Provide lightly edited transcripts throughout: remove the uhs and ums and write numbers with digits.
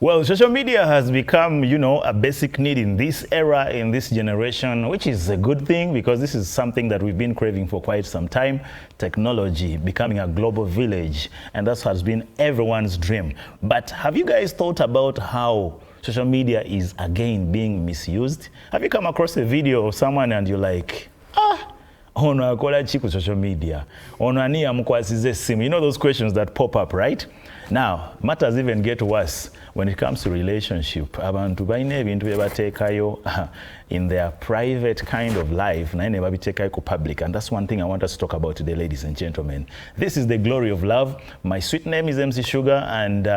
Well, social media has become, a basic need in this era, in this generation, which is a good thing because this is something that we've been craving for quite some time. Technology becoming a global village, and that has been everyone's dream. But have you guys thought about how social media is again being misused? Have you come across a video of someone and you're like, ono akola chi ku social media, ono ani amukwasize simu? You know those questions that pop up, right? Now, matters even get worse when it comes to relationship. Abantu baine ebintu byebateekayo in their private kind of life, naye ne babiteekayo ku public, and that's one thing I want us to talk about today, ladies and gentlemen. This is The Glory of Love. My sweet name is MC Sugar, and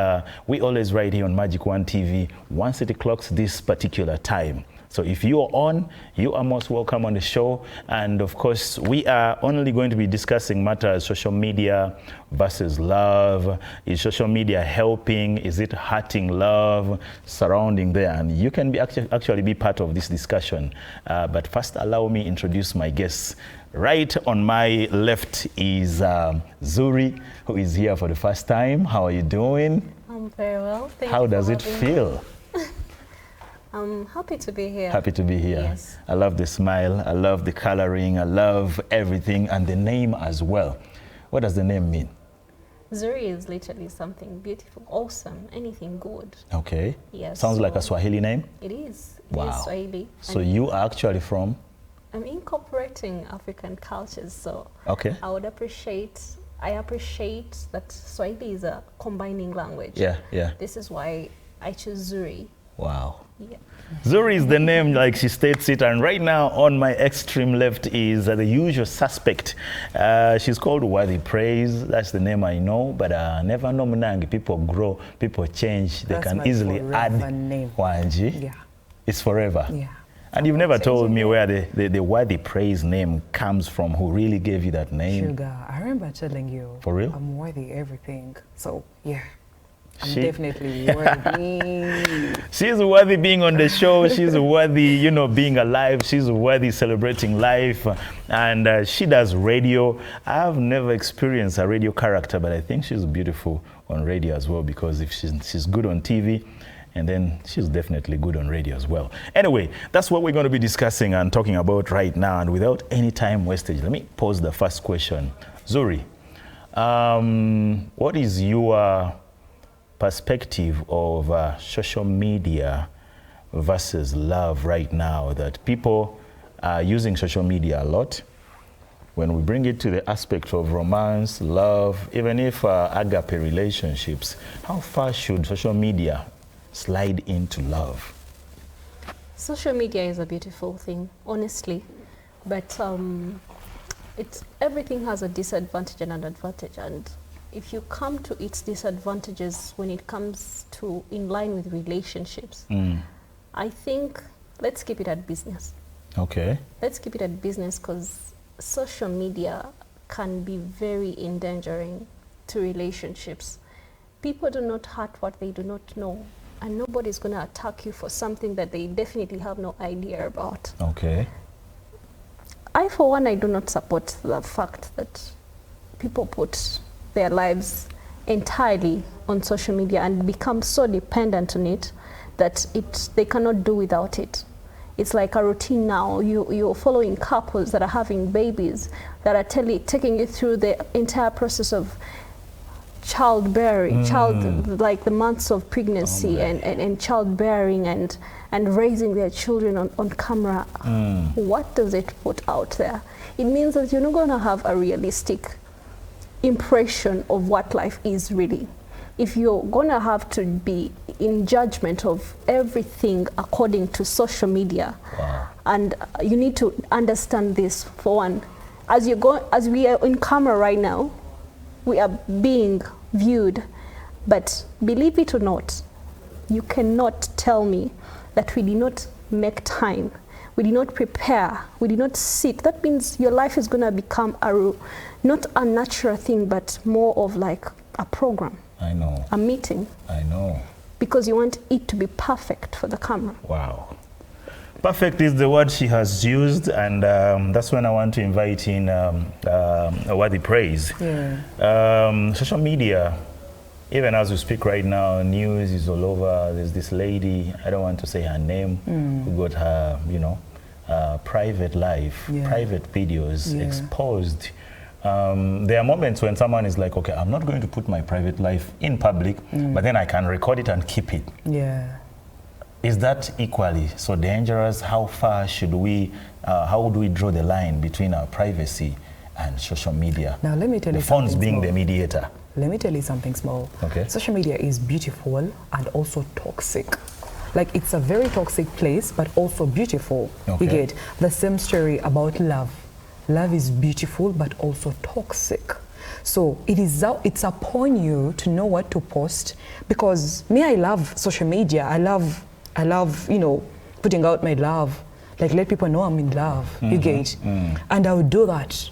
we always right here on Magic One TV once it clocks this particular time. So if you are on, you are most welcome on the show. And of course, we are only going to be discussing matters social media versus love. Is social media helping? Is it hurting love surrounding there? And you can be actually be part of this discussion. But first, allow me introduce my guests. Right on my left is Zuri, who is here for the first time. How are you doing? I'm very well. Thank you. How does it feel? I'm happy to be here. Happy to be here. Yes. I love the smile, I love the coloring, I love everything, and the name as well. What does the name mean? Zuri is literally something beautiful, awesome, anything good. Okay. Yes. Sounds like a Swahili name? It is. Wow. It is Swahili. So you are actually from? I'm incorporating African cultures, so Okay. I appreciate that Swahili is a combining language. Yeah, yeah. This is why I choose Zuri. Wow. Yeah. Zuri is the name, like she states it, and right now on my extreme left is the usual suspect. She's called Worthy Praise. That's the name I know, but never know Munangi. People grow, people change. They That's can my easily add name. Wanji. Yeah. It's forever. Yeah. And you've never told me where the Worthy Praise name comes from. Who really gave you that name? Sugar, I remember telling you. For real? I'm worthy everything. So, yeah. I'm She- definitely worthy. She's worthy being on the show. She's worthy, being alive. She's worthy celebrating life. And she does radio. I've never experienced a radio character, but I think she's beautiful on radio as well, because if she's good on TV, and then she's definitely good on radio as well. Anyway, that's what we're going to be discussing and talking about right now. And without any time wastage, let me pose the first question. Zuri, what is your perspective of social media versus love right now, that people are using social media a lot? When we bring it to the aspect of romance, love, even if agape relationships, how far should social media slide into love? Social media is a beautiful thing, honestly, but everything has a disadvantage and an advantage, and if you come to its disadvantages when it comes to in line with relationships, I think let's keep it at business. Okay. Let's keep it at business, because social media can be very endangering to relationships. People do not hurt what they do not know, and nobody's going to attack you for something that they definitely have no idea about. Okay. I, for one, I do not support the fact that people put their lives entirely on social media and become so dependent on it that they cannot do without it. It's like a routine now. You're following couples that are having babies, that are taking you through the entire process of childbearing, like the months of pregnancy and childbearing and raising their children on camera. What does it put out there? It means that you're not going to have a realistic impression of what life is really. If you're gonna have to be in judgment of everything according to social media, and you need to understand this. For one, as we are in camera right now, we are being viewed, but believe it or not, you cannot tell me that we did not make time, we did not prepare, we did not sit. That means your life is gonna become not a natural thing, but more of like a program. I know. A meeting. I know. Because you want it to be perfect for the camera. Wow. Perfect is the word she has used, and that's when I want to invite in Worthy Praise. Yeah. Social media Even as we speak right now, news is all over. There's this lady, I don't want to say her name, who got her, you know, private life, private videos exposed. There are moments when someone is like, okay, I'm not going to put my private life in public, but then I can record it and keep it. Yeah. Is that equally so dangerous? How far should we, how would we draw the line between our privacy and social media? Now let me tell you the phones something being small. the mediator. Let me tell you something small. Okay. Social media is beautiful and also toxic. Like, it's a very toxic place, but also beautiful. Okay. You get the same story about love. Love is beautiful, but also toxic. So it's upon you to know what to post, because me, I love social media. I love, you know, putting out my love. Like, let people know I'm in love. You get? And I would do that.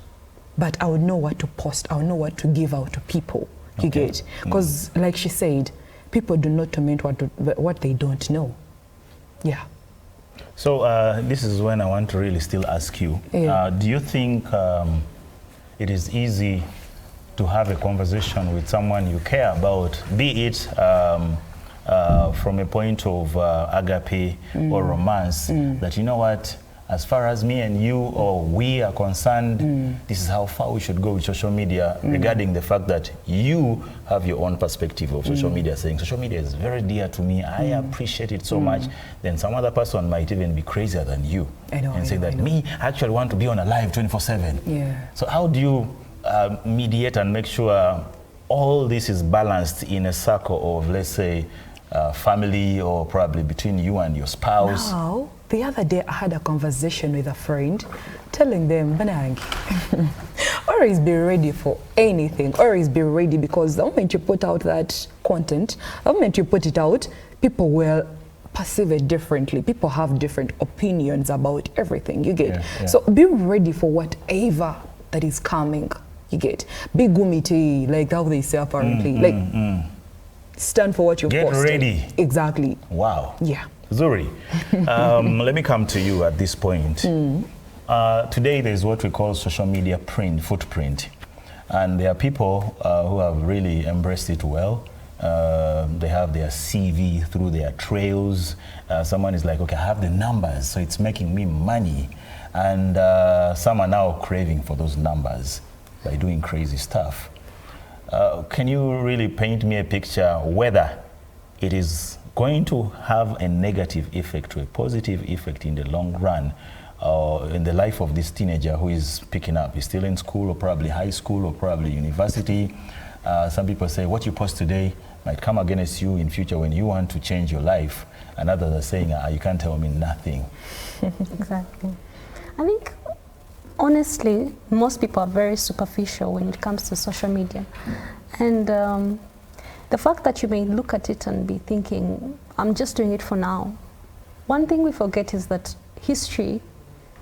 But I would know what to post. I would know what to give out to people. You get? Because, like she said, people do not torment what they don't know. Yeah. So this is when I want to really still ask you, do you think it is easy to have a conversation with someone you care about, be it from a point of agape or romance, that, you know what, as far as me and you or we are concerned, this is how far we should go with social media, regarding the fact that you have your own perspective of social media, saying social media is very dear to me, I appreciate it so much, then some other person might even be crazier than you and say that me, I actually want to be on a live 24/7. Yeah. So how do you mediate and make sure all this is balanced in a circle of, let's say, family, or probably between you and your spouse? Now, the other day I had a conversation with a friend telling them, Banangi, always be ready for anything, always be ready, because the moment you put out that content, the moment you put it out, people will perceive it differently. People have different opinions about everything, you get? So be ready for whatever that is coming, you get? Be gumiti, like how they say apparently, like stand for what you're posting. Get ready. Exactly. Wow. Yeah. Zuri, let me come to you at this point. Today there's what we call social media footprint. And there are people who have really embraced it well. They have their CV through their trails. Someone is like, okay, I have the numbers, so it's making me money. And some are now craving for those numbers by doing crazy stuff. Can you really paint me a picture whether it is going to have a negative effect or a positive effect in the long run in the life of this teenager who is picking up? He's still in school, or probably high school, or probably university. Some people say what you post today might come against you in future when you want to change your life. And others are saying, you can't tell me nothing. Exactly. I think, honestly, most people are very superficial when it comes to social media. And the fact that you may look at it and be thinking, I'm just doing it for now. One thing we forget is that history,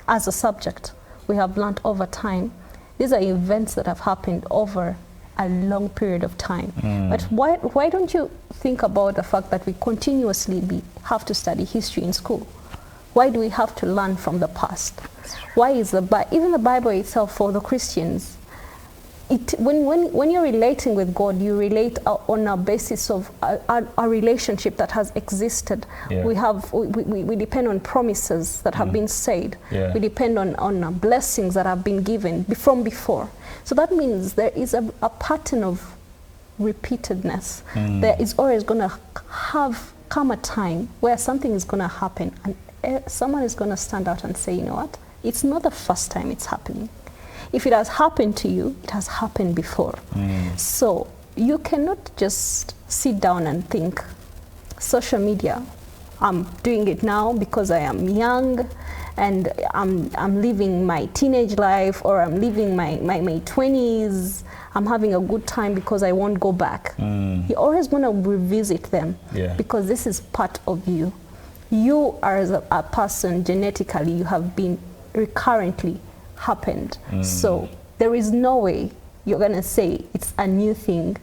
as a subject, we have learned over time. These are events that have happened over a long period of time. But why don't you think about the fact that we continuously have to study history in school? Why do we have to learn from the past? Why is even the Bible itself, for the Christians, when you're relating with God, you relate on a basis of a relationship that has existed. We depend on promises that have been said. We depend on blessings that have been given from before. So that means there is a pattern of repeatedness. There is always going to come a time where something is going to happen, and someone is going to stand out and say, you know what, it's not the first time it's happening. If it has happened to you, it has happened before. So you cannot just sit down and think, social media, I'm doing it now because I am young and I'm living my teenage life, or I'm living my 20s. I'm having a good time because I won't go back. You always want to revisit them because this is part of you. You are as a person, genetically, you have been recurrently happened. So there is no way you're going to say it's a new thing.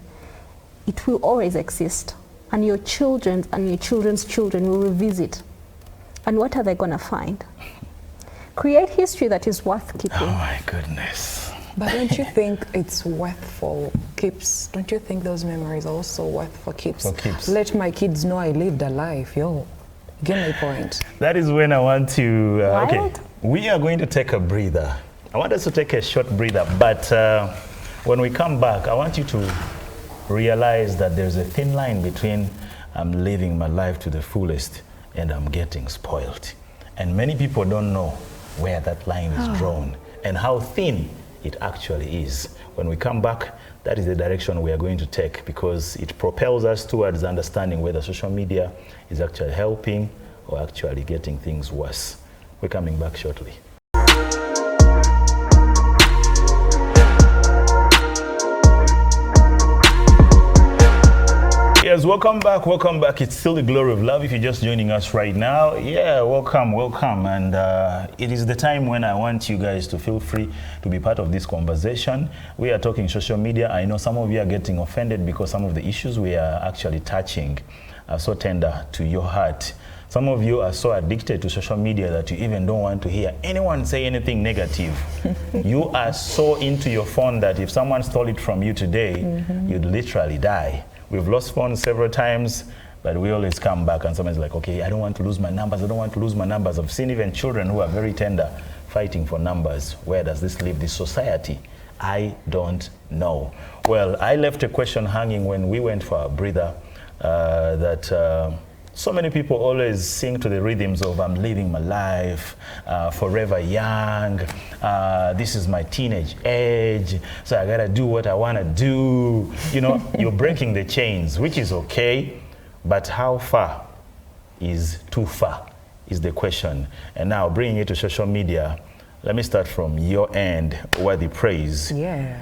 It will always exist. And your children and your children's children will revisit. And what are they going to find? Create history that is worth keeping. Oh my goodness. But don't you think it's worth for keeps? Don't you think those memories are also worth for keeps? For keeps. Let my kids know I lived a life, yo. Get my point. That is when I want to, okay, Wild? we are going to take a breather. I want us to take a short breather, but when we come back, I want you to realize that there's a thin line between I'm living my life to the fullest and I'm getting spoiled. And many people don't know where that line is drawn and how thin it actually is. When we come back, that is the direction we are going to take, because it propels us towards understanding whether social media is actually helping or actually getting things worse. We're coming back shortly. Yes, welcome back, welcome back. It's still the Glory of Love. If you're just joining us right now, yeah, welcome, welcome. And it is the time when I want you guys to feel free to be part of this conversation. We are talking social media. I know some of you are getting offended because some of the issues we are actually touching are so tender to your heart. Some of you are so addicted to social media that you even don't want to hear anyone say anything negative. You are so into your phone that if someone stole it from you today, you'd literally die. We've lost phones several times, but we always come back and someone's like, okay, I don't want to lose my numbers. I don't want to lose my numbers. I've seen even children who are very tender fighting for numbers. Where does this leave this society? I don't know. Well, I left a question hanging when we went for our breather that so many people always sing to the rhythms of I'm living my life, forever young, this is my teenage age, so I gotta do what I wanna do. You know, you're breaking the chains, which is okay, but how far is too far is the question. And now bringing it to social media, let me start from your end, Worthy Praise. Yeah.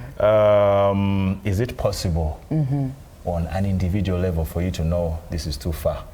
Is it possible on an individual level for you to know this is too far?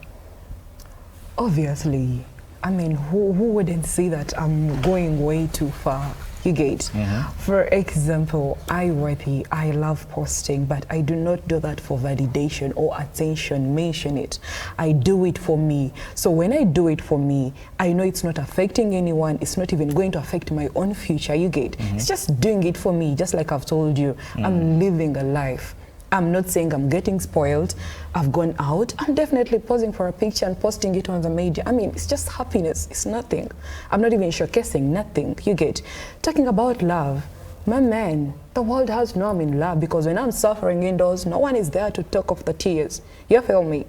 Obviously, I mean, who wouldn't see that I'm going way too far? You get? For example, I love posting, but I do not do that for validation or attention, mention it. I do it for me. So when I do it for me, I know it's not affecting anyone. It's not even going to affect my own future. You get? It's just doing it for me, just like I've told you. I'm living a life. I'm not saying I'm getting spoiled. I've gone out. I'm definitely posing for a picture and posting it on the media. I mean, it's just happiness. It's nothing. I'm not even showcasing nothing. You get? Talking about love, my man, the world has no I'm in love, because when I'm suffering indoors, no one is there to talk of the tears. You feel me?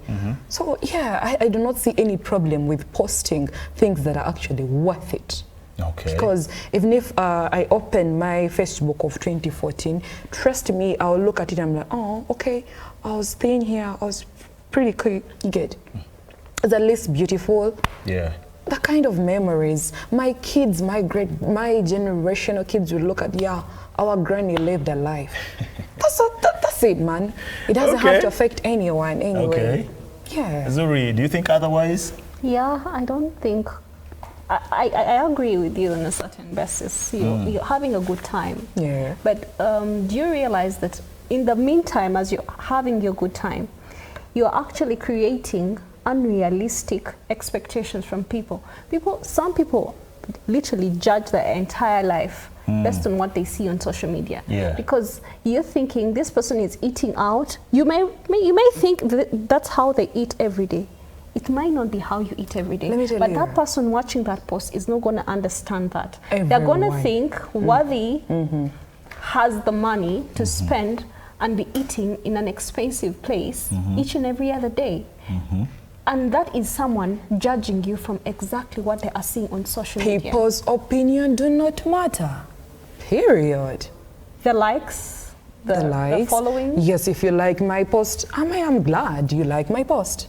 So yeah, I do not see any problem with posting things that are actually worth it. Okay. Because even if I open my Facebook of 2014, trust me, I'll look at it and I'm like, oh, okay, I was staying here, I was pretty cool. You get? It's at least beautiful. Yeah. The kind of memories my kids, my generational kids will look at, yeah, our granny lived a life. That's it, man. It doesn't have to affect anyone anyway. Okay. Yeah. Zuri, do you think otherwise? Yeah, I don't think. I agree with you on a certain basis. You're having a good time. Yeah. But do you realize that in the meantime, as you're having your good time, you're actually creating unrealistic expectations from people. Some people literally judge their entire life based on what they see on social media. Yeah. Because you're thinking this person is eating out. You may think that's how they eat every day. It might not be how you eat every day. Let me tell but you. that person watching that post is not going to understand that. Everyone. They're going to think Worthy has the money to spend and be eating in an expensive place each and every other day. And that is someone judging you from exactly what they are seeing on social media. People's opinion do not matter. Period. The likes, the following. Yes, if you like my post, I am glad you like my post.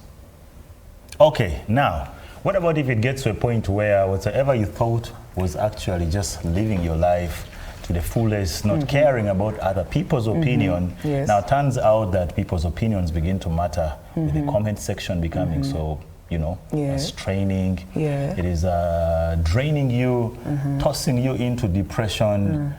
Okay, now, what about if it gets to a point where whatever you thought was actually just living your life to the fullest, not caring about other people's opinion, Yes. now turns out that people's opinions begin to matter with the comment section becoming so, you know, straining. It is draining you, tossing you into depression.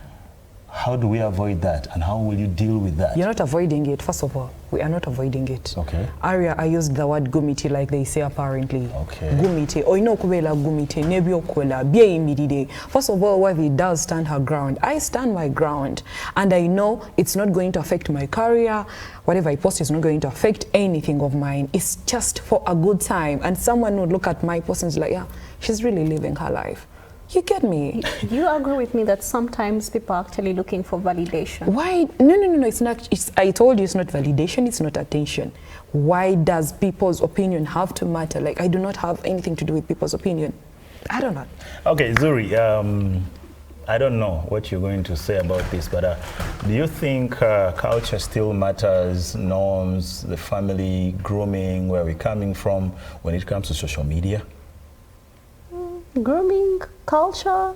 How do we avoid that, and how will you deal with that? You're not avoiding it, first of all. We are not avoiding it. Okay. Aria, I used the word gumiti like they say apparently. Okay. Gumiti. Or no kubela gumiti, nebio kwela, bia imidide. First of all, Wavy does stand her ground. I stand my ground. And I know it's not going to affect my career. Whatever I post is not going to affect anything of mine. It's just for a good time. And someone would look at my post and be like, yeah, she's really living her life. You get me? You agree with me that sometimes people are actually looking for validation? Why? No, it's not. I told you it's not validation, it's not attention. Why does people's opinion have to matter? Like, I do not have anything to do with people's opinion. I don't know. Okay, Zuri, I don't know what you're going to say about this, but do you think culture still matters, norms, the family, grooming, where we're coming from when it comes to social media? Grooming, culture.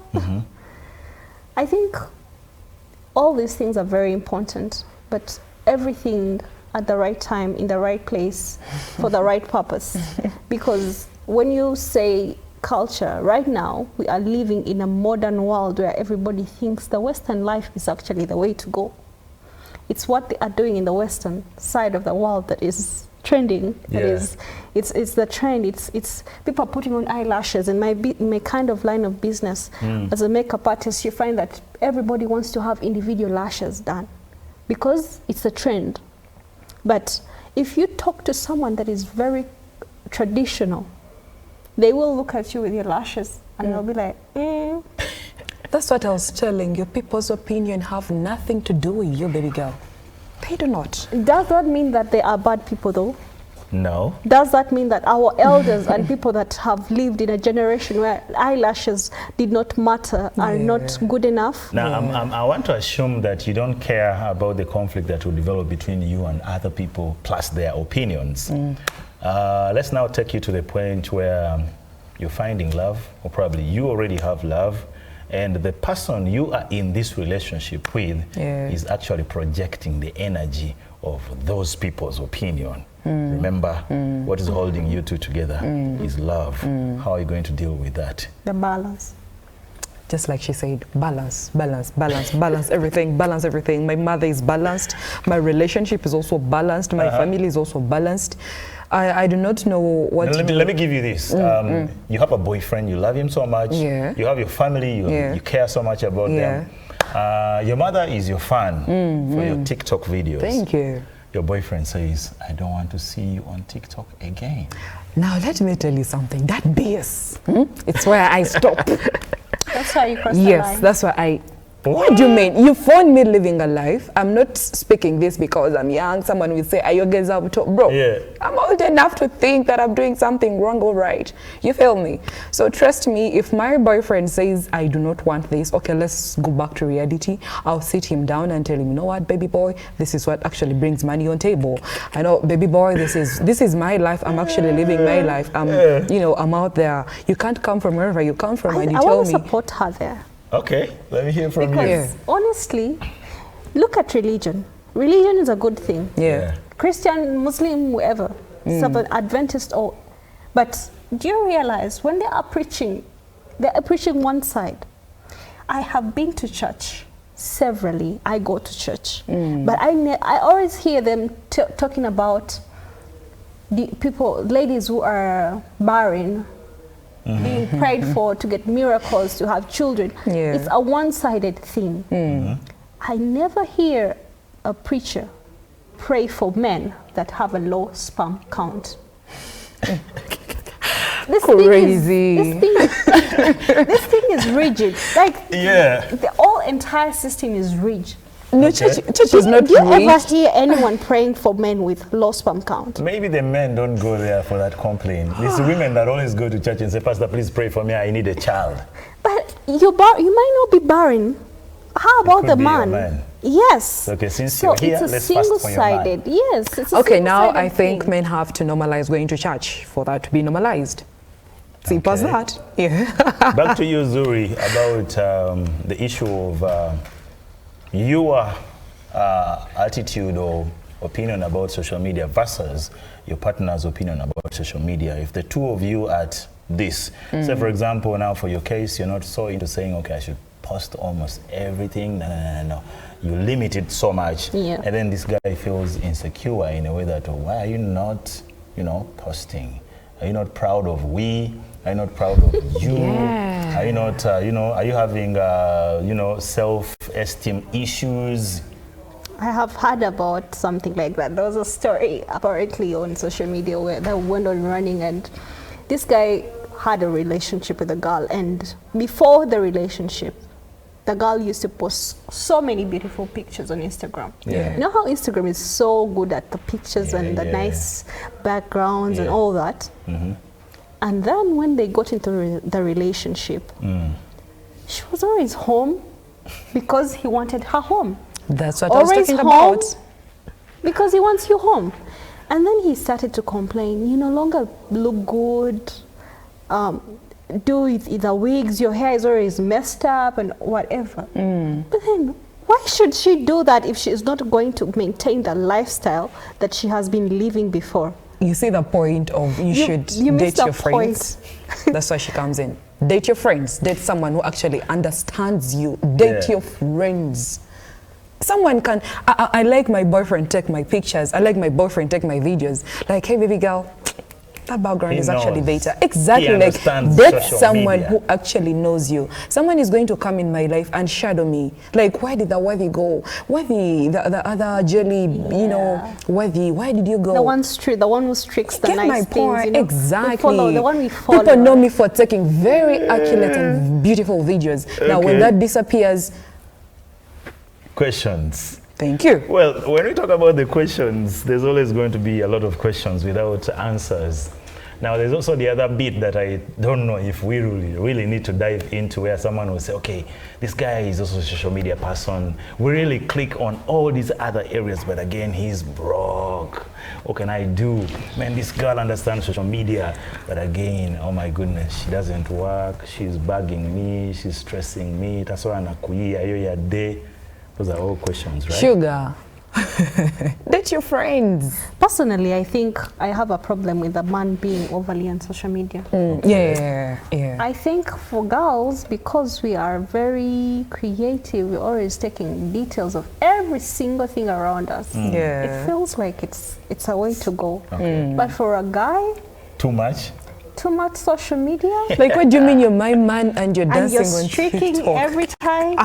I think all these things are very important, but everything at the right time, in the right place, for the right purpose. Because when you say culture, right now we are living in a modern world where everybody thinks the Western life is actually the way to go. It's what they are doing in the Western side of the world that is trending. That is, it's the trend. It's people are putting on eyelashes. In my kind of line of business, as a makeup artist, you find that everybody wants to have individual lashes done because it's a trend. But if you talk to someone that is very traditional, they will look at you with your lashes and they'll be like, That's what I was telling you. People's opinion have nothing to do with you, baby girl. They do not. Does that mean that they are bad people though? No. Does that mean that our elders and people that have lived in a generation where eyelashes did not matter are not good enough? Now, I want to assume that you don't care about the conflict that will develop between you and other people, plus their opinions. Let's now take you to the point where you're finding love, or probably you already have love, and the person you are in this relationship with is actually projecting the energy of those people's opinion. Remember, what is holding you two together is love. How are you going to deal with that? The balance. Just like she said, balance, balance, balance, balance everything. My mother is balanced. My relationship is also balanced. My family is also balanced. I do not know what to do. Let me give you this. You have a boyfriend, you love him so much. Yeah. You have your family, you care so much about them. Your mother is your fan for your TikTok videos. Thank you. Your boyfriend says, I don't want to see you on TikTok again. Now let me tell you something. That BS, it's where I stop. That's why you cross the line. Yes, that's why I... What do you mean? You found me living a life. I'm not speaking this because I'm young. Someone will say, are you guys up to... Bro, I'm old enough to think that I'm doing something wrong or right. You feel me? So trust me, if my boyfriend says, I do not want this, okay, let's go back to reality. I'll sit him down and tell him, you know what, baby boy, this is what actually brings money on table. I know, baby boy, this is my life. I'm actually living my life. You know, I'm out there. You can't come from wherever you come from and you tell me... I want to support her there. Okay, let me hear from you. Because honestly, look at religion. Religion is a good thing. Christian, Muslim, whoever, Adventist, or... But do you realize when they are preaching one side? I have been to church severally. I go to church. But I always hear them talking about the people, ladies who are barren, being prayed for to get miracles, to have children. It's a one-sided thing. I never hear a preacher pray for men that have a low sperm count. This thing is rigid. Like the whole entire system is rigid. No, church is not Do you ever hear anyone praying for men with low sperm count? Maybe the men don't go there for that complaint. It's the women that always go to church and say, Pastor, please pray for me, I need a child. But you might not be barren. How about the man? Yes. Okay, since you're here, let's fast for your man. Yes, it's a okay, now I thing. think men have to normalize going to church for that to be normalized. Simple as that. Back to you, Zuri, about the issue of your attitude or opinion about social media versus your partner's opinion about social media. If the two of you at this, say for example, now for your case, you're not so into saying, okay, I should post almost everything. No. You limit it so much. Yeah. And then this guy feels insecure in a way that, why are you not, posting? Are you not proud of we? Are you not proud of you? Yeah. Are you not, are you having, self-esteem issues? I have heard about something like that. There was a story apparently on social media where that went on running, and this guy had a relationship with a girl, and before the relationship, the girl used to post so many beautiful pictures on Instagram. Yeah. You know how Instagram is so good at the pictures and the nice backgrounds and all that? Mm-hmm. And then when they got into the relationship, she was always home because he wanted her home. That's what I was Always talking home about. because he wants you home. And then he started to complain, you no longer look good, do with either wigs, your hair is always messed up and whatever. But then why should she do that if she is not going to maintain the lifestyle that she has been living before? You see the point of you should you missed date your the point. friends. That's why she comes in. Date your friends. Date someone who actually understands you. Date your friends. Someone can, I like my boyfriend take my pictures. I like my boyfriend take my videos. Like, hey, baby girl, that background He is actually knows. better. Exactly, He like understands date social someone media. who actually knows you. Someone is going to come in my life and shadow me. Like, where did the Worthy go? Worthy, the other jelly, Worthy, why did you go? The one strict, the one who tricks the Get nice my things. point. Exactly. We follow, the one we follow. People know me for taking very accurate and beautiful videos. Now, when Okay. that disappears, Questions. thank you. Well, when we talk about the questions, there's always going to be a lot of questions without answers. Now, there's also the other bit that I don't know if we really need to dive into, where someone will say, okay, this guy is also a social media person. We really click on all these other areas, but again, he's broke. What can I do? Man, this girl understands social media, but again, oh my goodness, she doesn't work. She's bugging me. She's stressing me. That's why anakuia hiyo ya day. Those are all questions, right? Sugar. Date your friends. Personally, I think I have a problem with a man being overly on social media. Yeah. I think for girls, because we are very creative, we're always taking details of every single thing around us. Yeah. It feels like it's a way to go. Okay. But for a guy, Too much? too much social media, Like, what do you mean you're my man and you're and dancing you're on streaking TikTok? every time.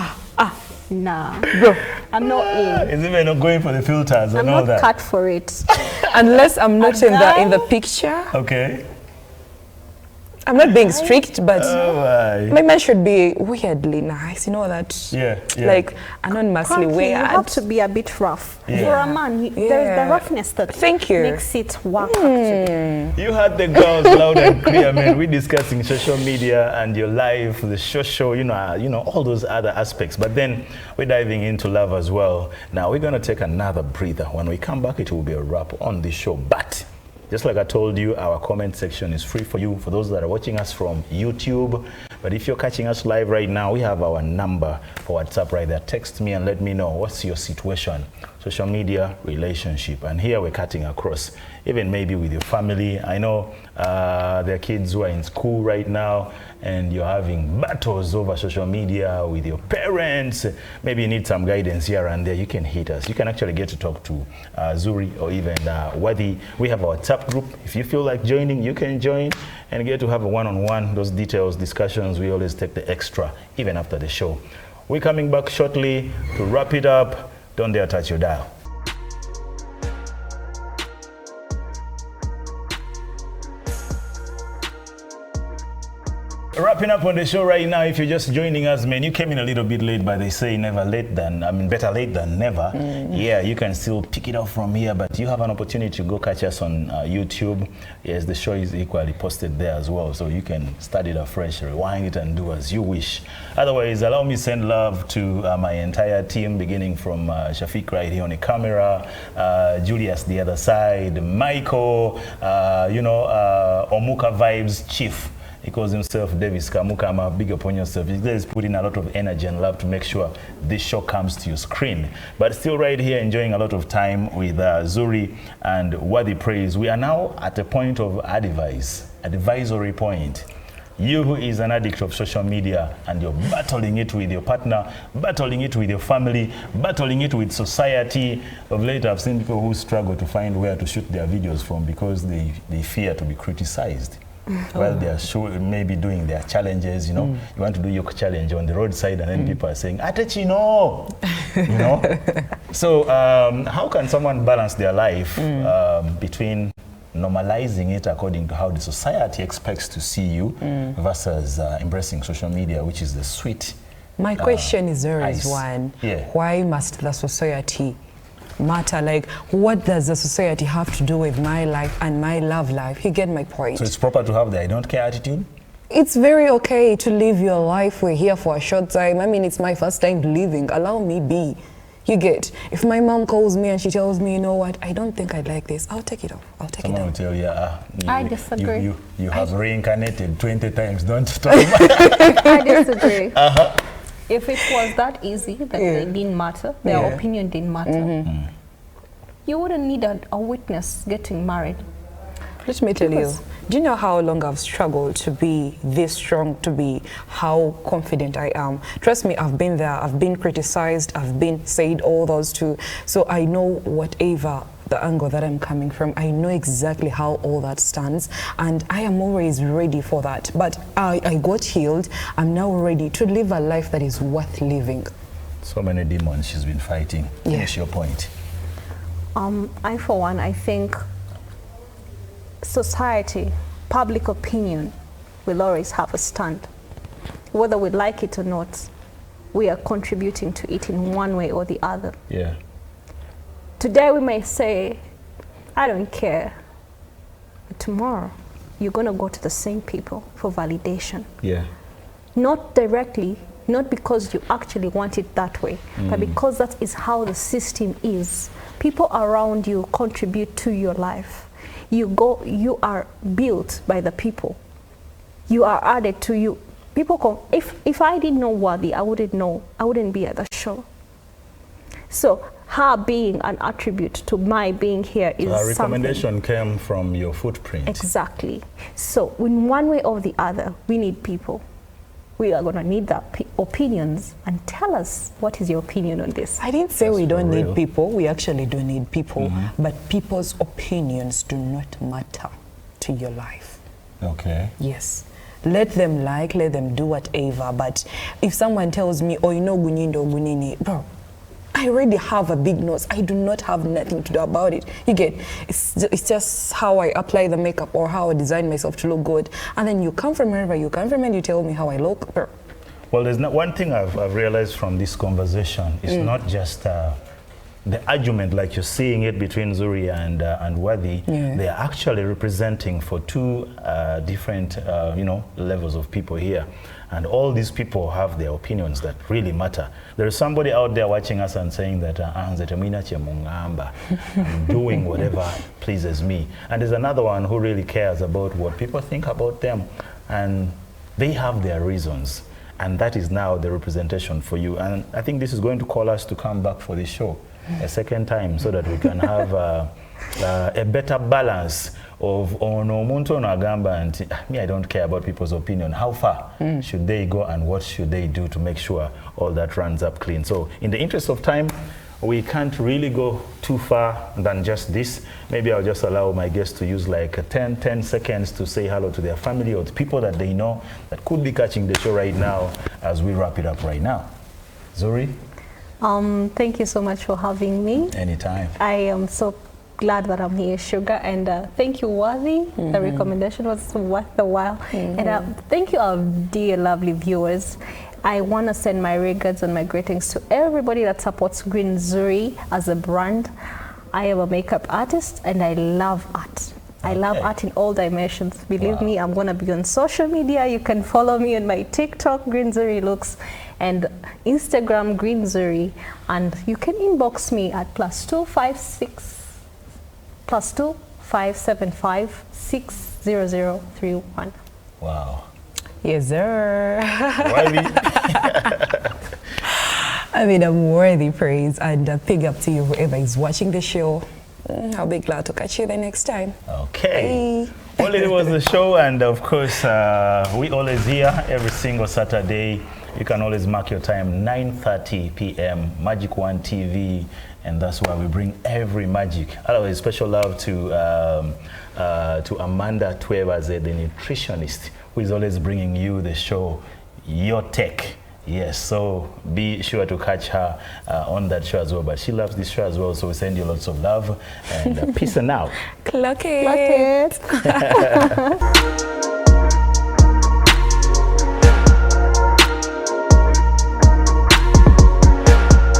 Nah, Bro, I'm not in. Is even not going for the filters I'm and all not that? cut for it. unless I'm not A in the guy? picture. Okay. I'm not being strict, but Oh, my man should be weirdly nice. You know that? Yeah. Like anonymously Currently, weird. you have to be a bit rough. Yeah. For a man, there's the roughness that Thank you. makes it work. Actually. You heard the girls loud and clear, man. We're discussing social media and your life, the social, all those other aspects. But then we're diving into love as well. Now we're gonna take another breather. When we come back, it will be a wrap on the show. But just like I told you, our comment section is free for you, for those that are watching us from YouTube. But if you're catching us live right now, we have our number for WhatsApp right there. Text me and let me know what's your situation, social media, relationship. And here we're cutting across, even maybe with your family. I know there are kids who are in school right now and you're having battles over social media with your parents. Maybe you need some guidance here and there. You can hit us. You can actually get to talk to Zuri or even Worthy. We have our WhatsApp group. If you feel like joining, you can join and get to have a one-on-one. Those details, discussions, we always take the extra, even after the show. We're coming back shortly to wrap it up. Don't dare touch your dial. Wrapping up on the show right now. If you're just joining us, man, you came in a little bit late, but they say better late than never. Yeah, you can still pick it up from here, but you have an opportunity to go catch us on YouTube. Yes, the show is equally posted there as well, so you can start it afresh, rewind it, and do as you wish. Otherwise, allow me to send love to my entire team, beginning from Shafiq right here on the camera, Julius the other side, Michael, Omuka Vibes Chief. He calls himself Davis Kamukama. Big up on yourself. He's guys putting a lot of energy and love to make sure this show comes to your screen. But still right here enjoying a lot of time with Zuri and Worthy Praise. We are now at a point of advisory point. You who is an addict of social media and you're battling it with your partner, battling it with your family, battling it with society. Of late, I've seen people who struggle to find where to shoot their videos from because they fear to be criticized. While they are maybe doing their challenges, you know, you want to do your challenge on the roadside and then people are saying, Atechino, you know. So how can someone balance their life between normalizing it according to how the society expects to see you versus embracing social media, which is the sweet My question is always ice. one. Yeah. Why must the society matter? Like, what does the society have to do with my life and my love life? You get my point. So it's proper to have the I don't care attitude? It's very okay to live your life. We're here for a short time. I mean, it's my first time living. Allow me be. You get. If my mom calls me and she tells me, you know what, I don't think I like this, I'll take it off. I'll take Someone it will off. tell you, I disagree. You have reincarnated 20 times, don't talk about I disagree. If it was that easy, that they didn't matter, their opinion didn't matter, you wouldn't need a witness getting married. Let me tell you, Because- do you know how long I've struggled to be this strong, to be how confident I am? Trust me, I've been there, I've been criticized, I've been said all those too. So I know whatever the angle that I'm coming from, I know exactly how all that stands, and I am always ready for that. But I got healed, I'm now ready to live a life that is worth living. So many demons she's been fighting. Yeah. Finish your point. I, for one, I think society, public opinion will always have a stand. Whether we like it or not, we are contributing to it in one way or the other. Yeah. Today we may say, I don't care. But tomorrow, you're going to go to the same people for validation. Yeah. Not directly, not because you actually want it that way, but because that is how the system is. People around you contribute to your life. You are built by the people. You are added to you. People if I didn't know Worthy, I wouldn't be at the show. So her being an attribute to my being here is Our something. recommendation came from your footprint. Exactly. So in one way or the other, we need people. We are going to need the opinions, and tell us, what is your opinion on this? I didn't say we don't real. need people. We actually do need people, but people's opinions do not matter to your life. Okay. Yes. Let them like, let them do whatever. But if someone tells me, oh, you know, Gunindo, Gunini, bro, I already have a big nose. I do not have nothing to do about it. You get, it's just how I apply the makeup or how I design myself to look good. And then you come from wherever you come from and you tell me how I look. Bro. Well, there's not one thing I've realized from this conversation. It's not just the argument like you're seeing it between Zuri and Worthy. Yeah. They are actually representing for two different levels of people here. And all these people have their opinions that really matter. There is somebody out there watching us and saying that I'm doing whatever pleases me. And there's another one who really cares about what people think about them. And they have their reasons. And that is now the representation for you. And I think this is going to call us to come back for the show a second time so that we can have a better balance of me, I don't care about people's opinion. How far should they go and what should they do to make sure all that runs up clean? So in the interest of time, we can't really go too far than just this. Maybe I'll just allow my guests to use like 10 seconds to say hello to their family or to people that they know that could be catching the show right now as we wrap it up right now. Zuri? Thank you so much for having me. Anytime. I am so glad that I'm here, Sugar, and thank you, Worthy. The recommendation was worth the while. And thank you, our dear, lovely viewers. I want to send my regards and my greetings to everybody that supports Green Zuri as a brand. I am a makeup artist and I love art. I love art in all dimensions. Believe me, I'm going to be on social media. You can follow me on my TikTok, Green Zuri Looks, and Instagram, Green Zuri. And you can inbox me at +257560031. Wow. Yes, sir. Worthy? I mean, I'm worthy praise, and a big up to you, whoever is watching the show. I'll be glad to catch you the next time. Okay. Bye. Well, it was the show, and of course, we always here every single Saturday. You can always mark your time, 9:30 p.m. Magic One TV, and that's why we bring every magic. Otherwise, special love to Amanda Twebaze, the nutritionist, who is always bringing you the show, Your Tech. Yes, so be sure to catch her on that show as well. But she loves this show as well, so we send you lots of love and peace and out. Clock it. Clock it.